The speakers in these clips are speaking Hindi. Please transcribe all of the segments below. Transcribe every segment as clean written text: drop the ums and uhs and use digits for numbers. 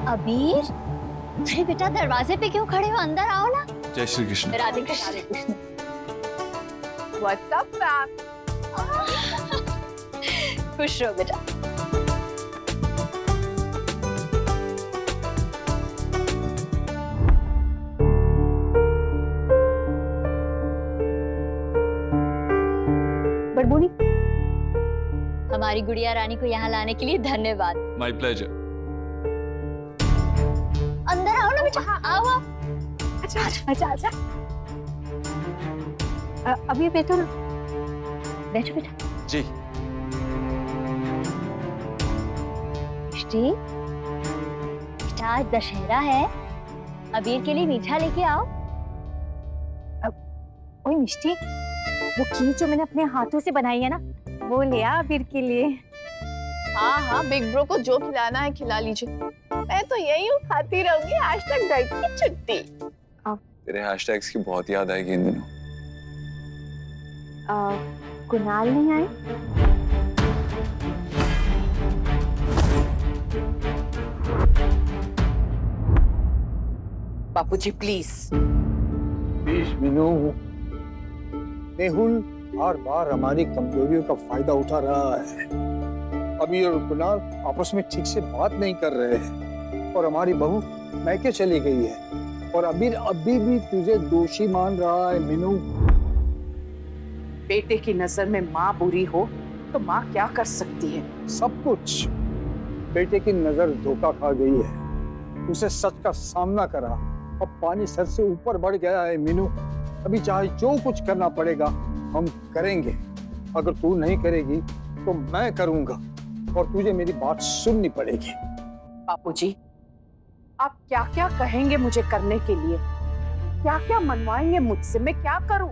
अबीर, अरे बेटा दरवाजे पे क्यों खड़े हो, अंदर आओ ना। जय Shri Krishna. Radhe Krishna. What's up, ma'am? खुश रहो बेटा। बड़बूढ़ी, हमारी गुड़िया रानी को यहाँ लाने के लिए धन्यवाद। My pleasure. अंदर आओ ना बेटा, आओ आओ। अच्छा अच्छा अच्छा। अभी बैठो ना, बैठो बेटा। जी। मिष्टी, बेटा आज दशहरा है, अबीर के लिए मीठा लेके आओ। ओए मिष्टी, वो खीर जो मैंने अपने हाथों से बनाई है ना, वो ले आ अबीर के लिए। हाँ हाँ, बिग ब्रो को जो खिलाना है खिला लीजिए। मैं तो यही हूँ, खाती रहूंगी आज तक डाइट की छुट्टी। तेरे हैशटैग्स की बहुत याद आएगी इन दिनों। कुणाल नहीं आए? बापूजी प्लीज। मीनू, मेहुल बार बार हमारी कमजोरियों का फायदा उठा रहा है। अभी और कुणाल आपस में ठीक से बात नहीं कर रहे हैं और हमारी बहू मैके चली गई है और अबीर अभी भी तुझे दोषी मान रहा है। मीनू, बेटे की नजर में माँ बुरी हो तो माँ क्या कर सकती है? सब कुछ बेटे की नजर धोखा खा गई है। उसे सच का सामना करा, अब पानी सर से ऊपर बढ़ गया है। मीनू, अभी चाहे जो कुछ करना पड़ेगा हम करेंगे। अगर तू नहीं करेगी तो मैं करूंगा और तुझे मेरी बात सुननी पड़ेगी। बापूजी, आप क्या क्या कहेंगे मुझे करने के लिए? क्या क्या मनवाएंगे मुझसे? मैं क्या करूं?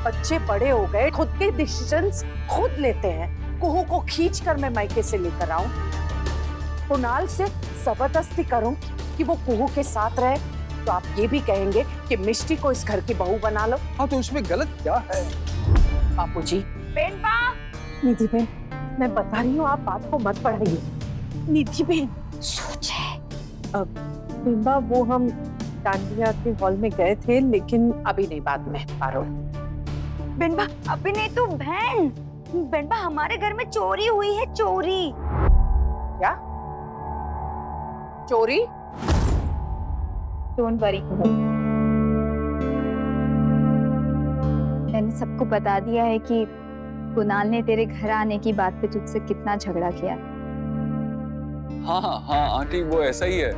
बच्चे बड़े हो गए, खुद के डिसीजंस खुद लेते हैं। कुहू को खींच कर मैं मायके से लेकर आऊं, कुणाल से जबरदस्ती करूं कि वो कुहू के साथ रहे, तो आप ये भी कहेंगे कि मिष्टी को इस घर की बहू बना लो। हाँ, तो इसमें गलत क्या है? बापूजी, निधि बहन, मैं बता रही हूँ, आप बात को मत बढ़ाइए। निधि बहन, सोच है। बिंबा, वो हम डांडिया के हॉल में गए थे, लेकिन अभी नहीं, बाद में। पारो, बेनबा अभी नहीं तो बहन, बेनबा हमारे घर में चोरी हुई है, चोरी। क्या चोरी? डोंट वरी, मैंने सबको बता दिया है कि कुणाल ने तेरे घर आने की बात पे तुझसे कितना झगड़ा किया। हाँ हाँ हाँ आंटी, वो ऐसा ही है।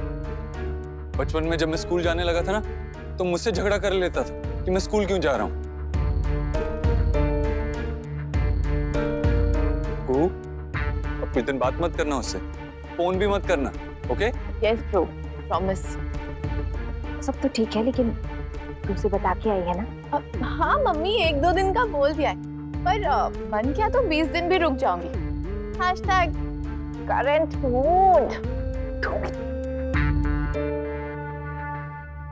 बचपन में जब मैं स्कूल जाने लगा था ना, तो मुझसे झगड़ा कर लेता था कि मैं स्कूल क्यों जा रहा हूँ। अब कुछ दिन बात मत करना उससे, फोन भी मत करना, ओके? Yes bro, promise. सब तो ठीक है, लेकिन तुमसे बता के आई है ना? हाँ मम्मी, 1-2 दिन का बोल दिया है, पर मन क्या तो 20 दिन भी रुक जाऊंगी। Hashtag current mood.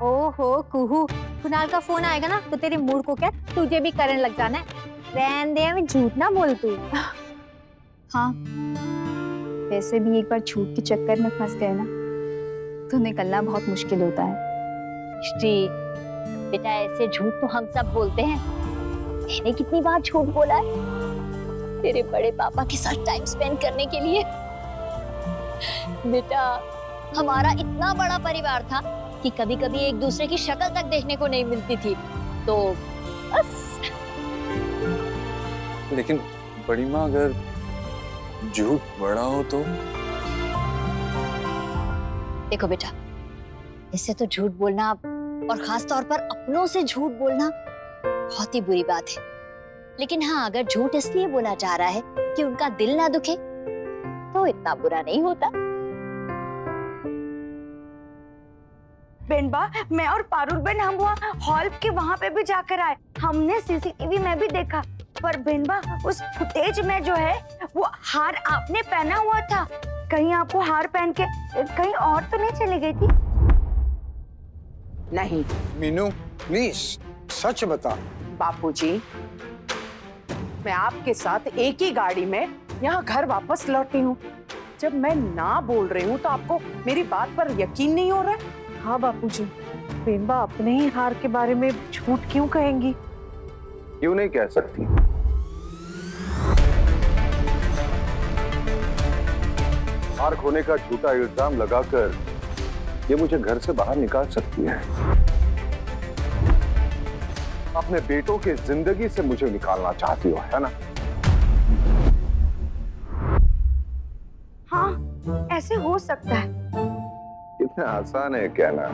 ओहो कुहू, कुणाल का फोन आएगा ना तो तेरे मूड को क्या, तुझे भी करंट लग जाना है। रहने दे, मैं झूठ ना बोल तू। हाँ, वैसे भी एक बार झूठ के चक्कर में फंस गए ना तो निकलना बहुत मुश्किल होता है। मिष्टी, बेटा ऐसे झूठ तो हम सब बोलते हैं। मैंने कितनी बार झूठ बोला है तेरे बड़े पापा के साथ टाइम स्पेंड करने के लिए। बेटा, हमारा इतना बड़ा परिवार था कि कभी कभी एक दूसरे की शक्ल तक देखने को नहीं मिलती थी, तो बस। लेकिन बड़ी माँ, अगर झूठ बड़ा हो तो? देखो बेटा, इससे तो झूठ बोलना, और खास तौर पर अपनों से झूठ बोलना, बहुत ही बुरी बात है। लेकिन हाँ, अगर झूठ इसलिए बोला जा रहा है कि उनका दिल ना दुखे, तो इतना बुरा नहीं होता। बेनबा, मैं और पारुल बहन हम वहाँ हॉल के वहाँ पे भी जाकर आए। हमने सीसीटीवी में भी देखा, पर बेनबा उस फुटेज में जो है वो हार आपने पहना हुआ था। कहीं आपको हार पहन के कहीं और तो नहीं चली गई थी? नहीं। मीनू प्लीज सच बता। बापूजी, मैं आपके साथ एक ही गाड़ी में यहाँ घर वापस लौटी हूँ। जब मैं ना बोल रही हूँ तो आपको मेरी बात पर यकीन नहीं हो रहा है? हाँ बापूजी, बेनबा अपने ही हार के बारे में झूठ क्यों कहेंगी? क्यों नहीं कह सकती? हार खोने का झूठा इल्जाम लगाकर ये मुझे घर से बाहर निकाल सकती है। अपने बेटों की जिंदगी से मुझे निकालना चाहती हो, है ना? हाँ, ऐसे हो सकता है। कितना आसान है कहना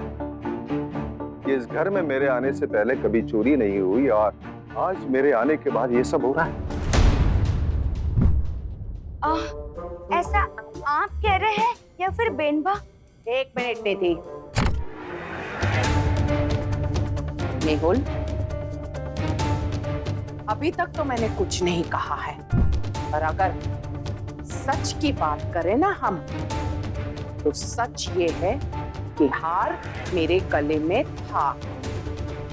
कि इस घर में मेरे आने से पहले कभी चोरी नहीं हुई और आज मेरे आने के बाद ये सब हो रहा है। ऐसा आप कह रहे हैं या फिर बेनबा? एक मिनट निधि। मेहुल, अभी तक तो मैंने कुछ नहीं कहा है, पर अगर सच की बात करें ना हम, तो सच ये है कि हार मेरे गले में था,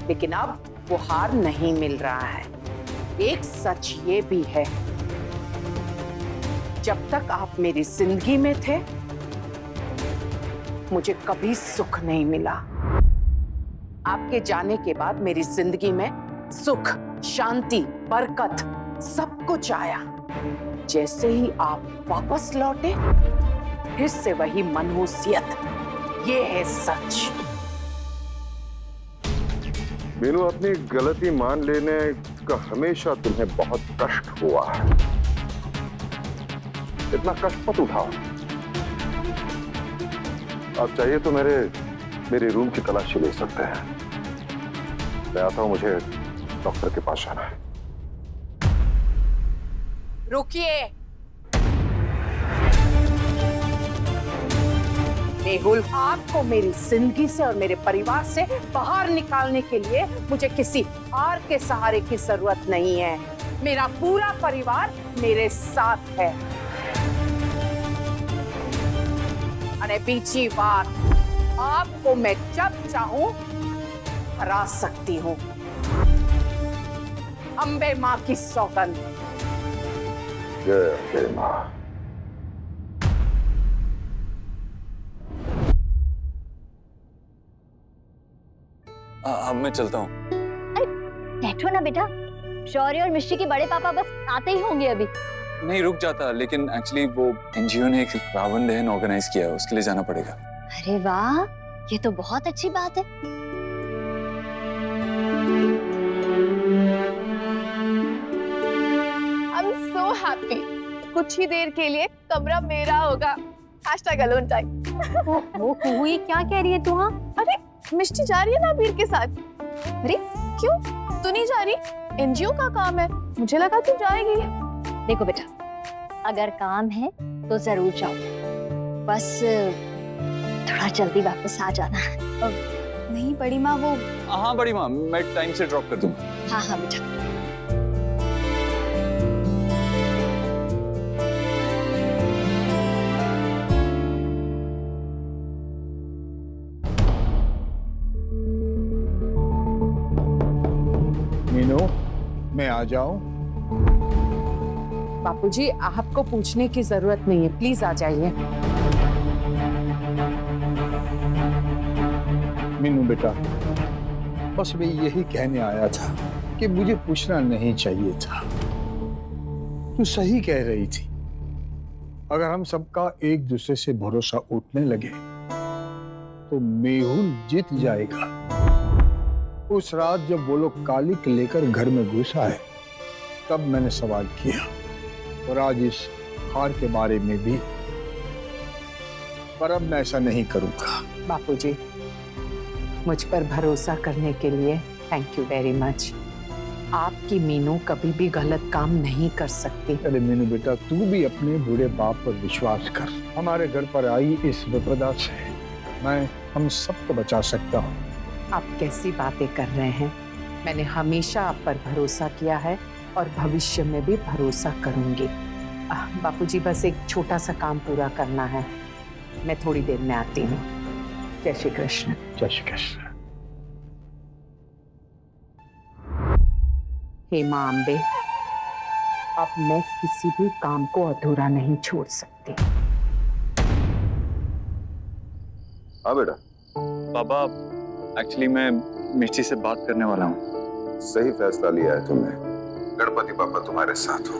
लेकिन अब वो हार नहीं मिल रहा है। एक सच ये भी है, जब तक आप मेरी जिंदगी में थे मुझे कभी सुख नहीं मिला। आपके जाने के बाद मेरी जिंदगी में सुख, शांति, बरकत सब कुछ आया। जैसे ही आप वापस लौटे फिर से वही मनहूसियत। ये है सच। मीनू, अपनी गलती मान लेने का हमेशा तुम्हें बहुत कष्ट हुआ है। इतना कष्ट मत उठाओ। आप चाहिए तो मेरे रूम की तलाशी ले सकते हैं। मैं आता हूं, मुझे डॉक्टर के पास जाना है। रुकिए। मेहुल, आपको मेरी जिंदगी से और मेरे परिवार से बाहर निकालने के लिए मुझे किसी हार के सहारे की जरूरत नहीं है। मेरा पूरा परिवार मेरे साथ है। अरे बीची बात, आपको मैं जब चाहूं हरा सकती हूं। अंबे मां की सौगंध। जय अम्बे मां। अब मैं चलता हूँ। बैठो ना बेटा, शौर्य और मिश्री के बड़े पापा बस आते ही होंगे अभी। नहीं, रुक जाता, लेकिन एक्चुअली वो एनजीओ ने एक रावण दहन ऑर्गेनाइज किया है, उसके लिए जाना पड़ेगा। अरे वाह, ये तो बहुत अच्छी बात है। I'm so happy. कुछ ही देर के लिए कमरा मेरा होगा। #alone time. वो हुई क्या कह रही है तू? हाँ, अरे मिष्टी जा रही है ना वीर के साथ। अरे क्यों तू नहीं जा रही? एनजीओ का काम है, मुझे लगा तू जाएगी। देखो बेटा, अगर काम है तो जरूर जाओ, बस थोड़ा जल्दी वापस आ जाना। नहीं बड़ी माँ, वो हाँ बड़ी माँ, मैं टाइम से ड्रॉप कर दूंगा। हाँ हाँ बेटा। मीनू, मैं आ जाऊं? बापूजी, आपको पूछने की जरूरत नहीं है, प्लीज आ जाइए। मीनू बेटा, बस मैं यही कहने आया था कि मुझे पूछना नहीं चाहिए था। तू सही कह रही थी। अगर हम सबका एक दूसरे से भरोसा उठने लगे तो मेहुल जीत जाएगा। उस रात जब वो लोग कालिक लेकर घर में घुसा है, तब मैंने सवाल किया, और आज इस हार के बारे में भी। पर अब मैं ऐसा नहीं करूंगा। बापूजी, मुझ पर भरोसा करने के लिए थैंक यू वेरी मच। आपकी मीनू कभी भी गलत काम नहीं कर सकती। अरे मीनू बेटा, तू भी अपने बूढ़े बाप पर विश्वास कर। हमारे घर पर आई इस विपदा से मैं हम सबको बचा सकता हूँ। आप कैसी बातें कर रहे हैं? मैंने हमेशा आप पर भरोसा किया है और भविष्य में भी भरोसा करूंगी। बापूजी, बस एक छोटा सा काम पूरा करना है, मैं थोड़ी देर में आती हूँ। जय श्री कृष्ण। जय श्री कृष्ण। हे मां अम्बे, अब मैं किसी भी काम को अधूरा नहीं छोड़ सकती। हाँ बेटा। पापा एक्चुअली मैं मिष्टी से बात करने वाला हूँ। सही फैसला लिया है तुमने। गणपति बाबा तुम्हारे साथ हो।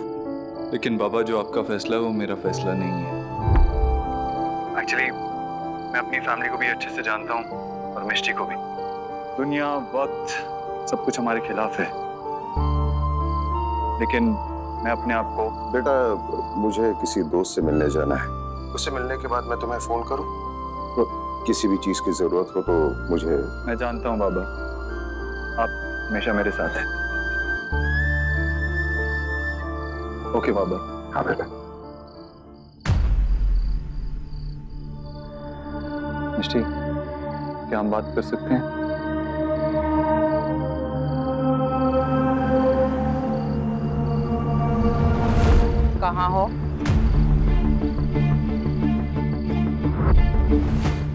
लेकिन बाबा जो आपका फैसला है वो मेरा फैसला नहीं है। एक्चुअली मैं अपनी फैमिली को भी अच्छे से जानता हूँ और मिष्टी को भी। दुनिया, वक्त, सब कुछ हमारे खिलाफ है, लेकिन मैं अपने आप को। बेटा मुझे किसी दोस्त से मिलने जाना है। उससे मिलने के बाद मैं तुम्हें फोन करूं? तो किसी भी चीज की जरूरत हो तो मुझे। मैं जानता हूँ बाबा, आप हमेशा मेरे साथ हैं। ओके बाबा। हाँ बेटा। मिष्टी, क्या हम बात कर सकते हैं? कहाँ हो?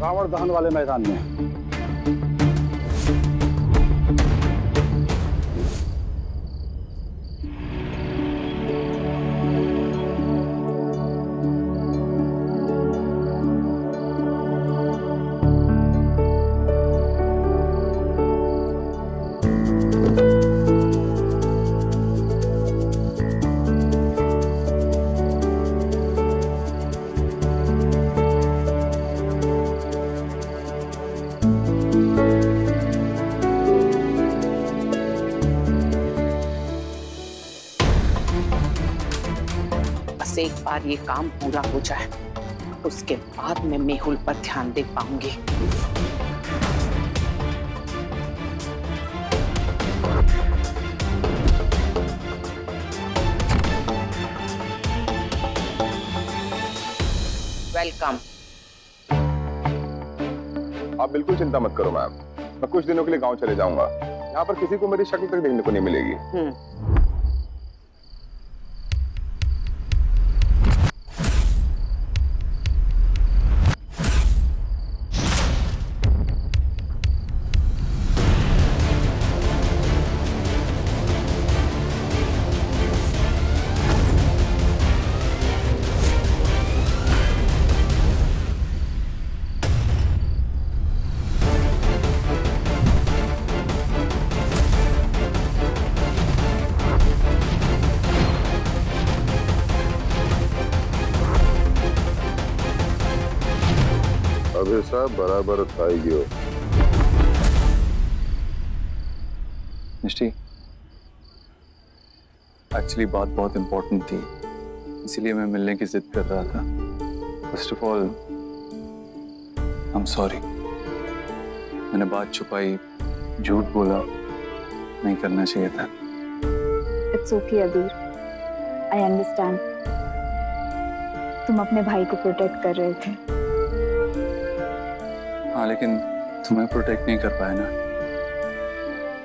रावण दहन वाले मैदान में। बस एक बार ये काम पूरा हो जाए, उसके बाद मैं मेहुल पर ध्यान दे पाऊंगी। वेलकम। आप बिल्कुल चिंता मत करो मैम, मैं कुछ दिनों के लिए गांव चले जाऊंगा। यहाँ पर किसी को मेरी शक्ल तक देखने को नहीं मिलेगी। अभी सब बराबर खाएगी हो। मिष्टी, एक्चुअली बात बहुत इंपॉर्टेंट थी, इसीलिए मैं मिलने की जिद कर रहा था। First of all I am sorry, मैंने बात छुपाई, झूठ बोला, नहीं करना चाहिए था। इट्स ओके अबीर, आई अंडरस्टैंड। तुम अपने भाई को प्रोटेक्ट कर रहे थे। हाँ, लेकिन तुम्हें प्रोटेक्ट नहीं कर पाया ना।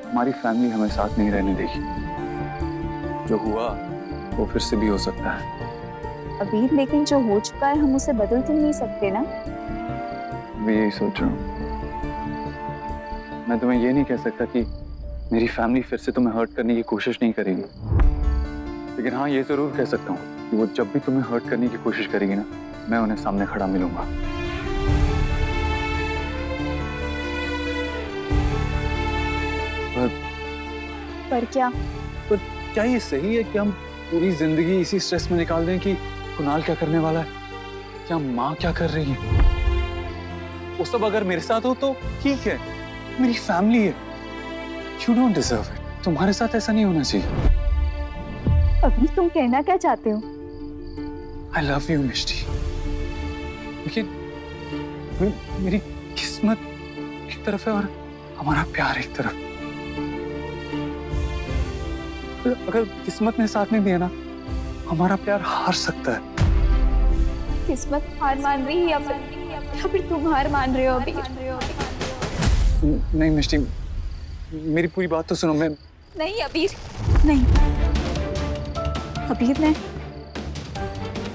हमारी फैमिली हमें साथ नहीं रहने देगी। जो हुआ वो फिर से भी हो सकता है। अबीर, लेकिन जो हो चुका है हम उसे बदल तो नहीं सकते ना। मैं यही सोच रहा हूँ। मैं तुम्हें ये नहीं कह सकता कि मेरी फैमिली फिर से तुम्हें हर्ट करने की कोशिश नहीं करेगी, लेकिन हाँ ये जरूर कह सकता हूँ कि वो जब भी तुम्हें हर्ट करने की कोशिश करेगी ना, मैं उन्हें सामने खड़ा मिलूंगा। पर क्या? पर क्या ये सही है कि हम पूरी जिंदगी इसी स्ट्रेस में निकाल दें कि कुणाल क्या करने वाला है, क्या माँ क्या कर रही है? वो सब अगर मेरे साथ हो तो ठीक है, मेरी फैमिली है। You don't deserve it. तुम्हारे साथ ऐसा नहीं होना चाहिए। अभी तुम कहना क्या चाहते हो? I love you, मिष्टी। लेकिन मेरी किस्मत एक तरफ है और हमारा प्यार एक तरफ। अगर किस्मत ने साथ नहीं दिया ना, हमारा प्यार हार सकता है। किस्मत हार मान रही है या फिर तुम हार मान रहे हो अभी? नहीं मिष्टी, मेरी पूरी बात तो सुनो। नहीं अबीर, नहीं अबीर,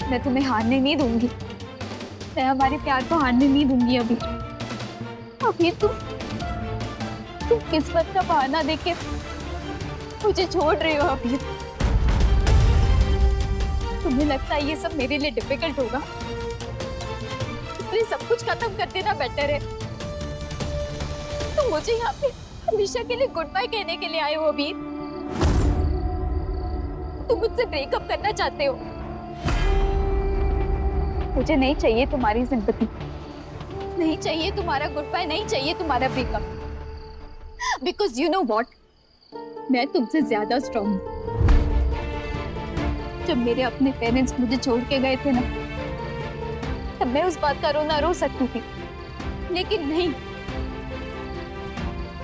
मैं तुम्हें हारने नहीं दूंगी। मैं हमारे प्यार को हारने नहीं दूंगी अबीर। अबीर तुम किस्मत का बहाना देके मुझे छोड़ रहे हो अबीर। तुम्हें लगता है ये सब मेरे लिए डिफिकल्ट होगा, इसलिए सब कुछ खत्म कर देना बेटर है। तुम मुझे यहाँ पे हमेशा के लिए गुड बाय कहने के लिए आए हो अबीर? तुम मुझसे ब्रेकअप करना चाहते हो? मुझे नहीं चाहिए तुम्हारी सिंपैथी, नहीं चाहिए तुम्हारा गुड बाय, नहीं चाहिए तुम्हारा breakup. Because you know what, मैं तुमसे ज्यादा स्ट्रांग हूँ। जब मेरे अपने पेरेंट्स मुझे छोड़ के गए थे ना, तब मैं उस बात का रोना रो सकती थी, लेकिन नहीं,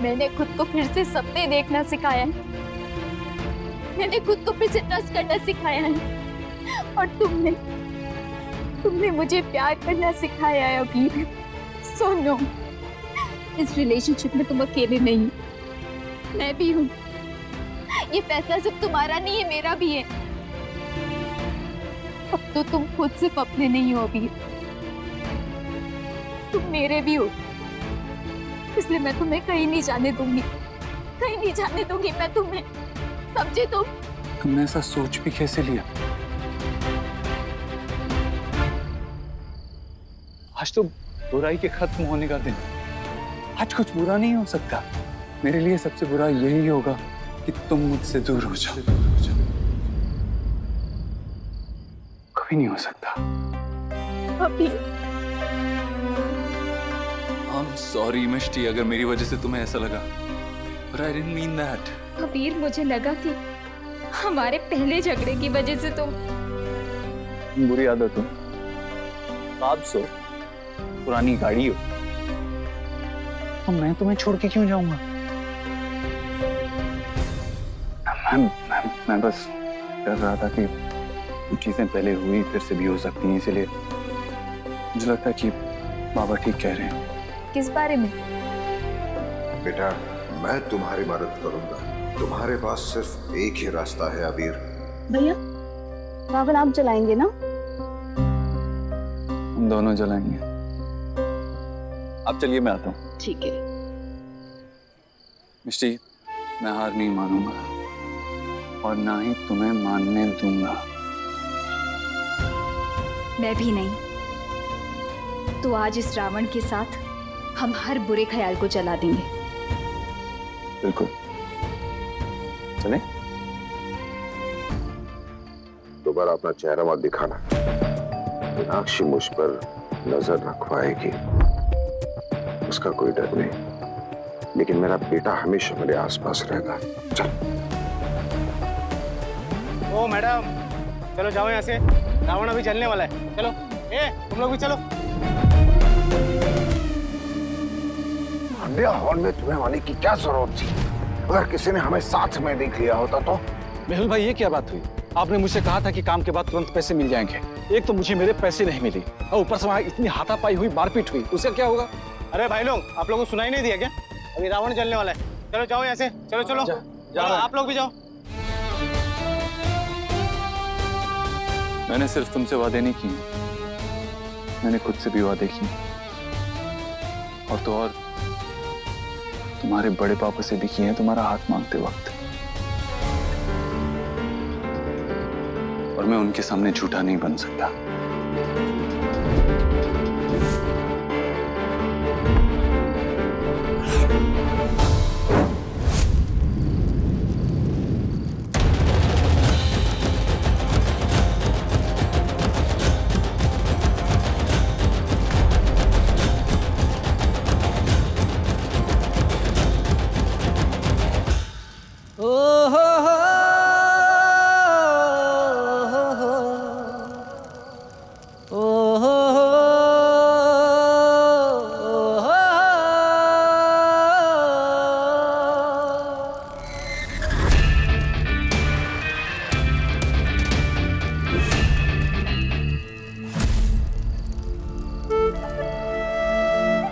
मैंने खुद को फिर से सपने देखना सिखाया है, मैंने खुद को फिर से ट्रस्ट करना सिखाया है, और तुमने मुझे प्यार करना सिखाया है अभी। सो नो, इस रिलेशनशिप में तुम अकेले नहीं हो, मैं भी हूँ। ये फैसला सिर्फ तुम्हारा नहीं है, मेरा भी है। अब तो तुम खुद सिर्फ अपने नहीं हो अभी, तुम मेरे भी हो, इसलिए मैं तुम्हें कहीं नहीं जाने दूंगी, कहीं नहीं जाने दूंगी मैं तुम्हें, समझे तुम? तुमने ऐसा सोच भी कैसे लिया? आज तो बुराई के खत्म होने का दिन, आज कुछ बुरा नहीं हो सकता। मेरे लिए सबसे बुरा यही होगा कि तुम मुझसे दूर हो जाओ। कभी नहीं हो सकता। अभी I'm sorry मिष्टी, अगर मेरी वजह से तुम्हें ऐसा लगा, but I didn't mean that. Kabir, मुझे लगा कि हमारे पहले झगड़े की वजह से तुम बुरी आदत हो, आप सो, पुरानी गाड़ी हो, तो मैं तुम्हें छोड़ के क्यों जाऊंगा? मैं बस डर रहा था कि चीजें पहले हुई फिर से भी हो सकती हैं, इसलिए मुझे लगता है कि बाबा ठीक कह रहे हैं। किस बारे में? बेटा, मैं तुम्हारी मदद करूंगा। तुम्हारे पास सिर्फ एक ही रास्ता है अबीर। भैया, रावण आप जलाएंगे ना? हम दोनों जलाएंगे। अब चलिए मैं आता हूँ। ठीक है। मिष्टी, मैं हार नहीं मानूंगा और ना ही तुम्हें मानने दूंगा। मैं भी नहीं। तो आज इस रावण के साथ हम हर बुरे ख्याल को जला देंगे। बिल्कुल, चलें? दोबारा अपना चेहरा मत दिखाना। मीनाक्षी मुझ पर नजर रखवाएगी, उसका कोई डर नहीं, लेकिन मेरा बेटा हमेशा मेरे आसपास रहेगा। चल। ओ मैडम, चलो जाओ यहाँ से, रावण अभी जलने वाला है। चलो, तुम लोग भी चलो। इंडिया हॉल में तुम्हें आने की क्या जरूरत थी? अगर किसी ने हमें साथ में देख लिया होता तो? मेहुल भाई, ये क्या बात हुई? आपने मुझसे कहा था कि काम के बाद तुरंत पैसे मिल जाएंगे। एक तो मुझे मेरे पैसे नहीं मिले और ऊपर से वहाँ इतनी हाथापाई हुई, मारपीट हुई, उसका क्या होगा? अरे भाई लोग, आप लोगों को सुनाई नहीं दिया क्या? अभी रावण जलने वाला है। चलो जाओ यहाँ से, चलो चलो, चलो आप लोग भी जाओ। मैंने सिर्फ तुमसे वादे नहीं किए, मैंने खुद से भी वादे किए, और तो और तुम्हारे बड़े पापा से भी किए हैं तुम्हारा हाथ मांगते वक्त। और मैं उनके सामने झूठा नहीं बन सकता।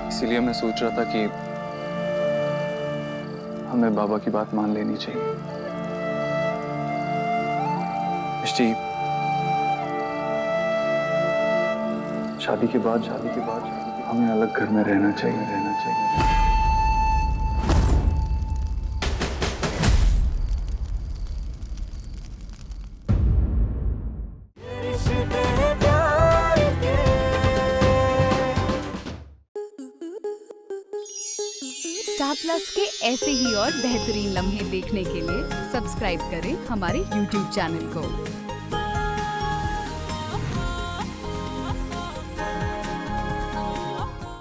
इसीलिए मैं सोच रहा था कि हमें बाबा की बात मान लेनी चाहिए। मिष्टी, शादी के बाद हमें अलग घर में रहना चाहिए। स्टार प्लस के ऐसे ही और बेहतरीन लम्हे देखने के लिए सब्सक्राइब करें हमारे YouTube चैनल को।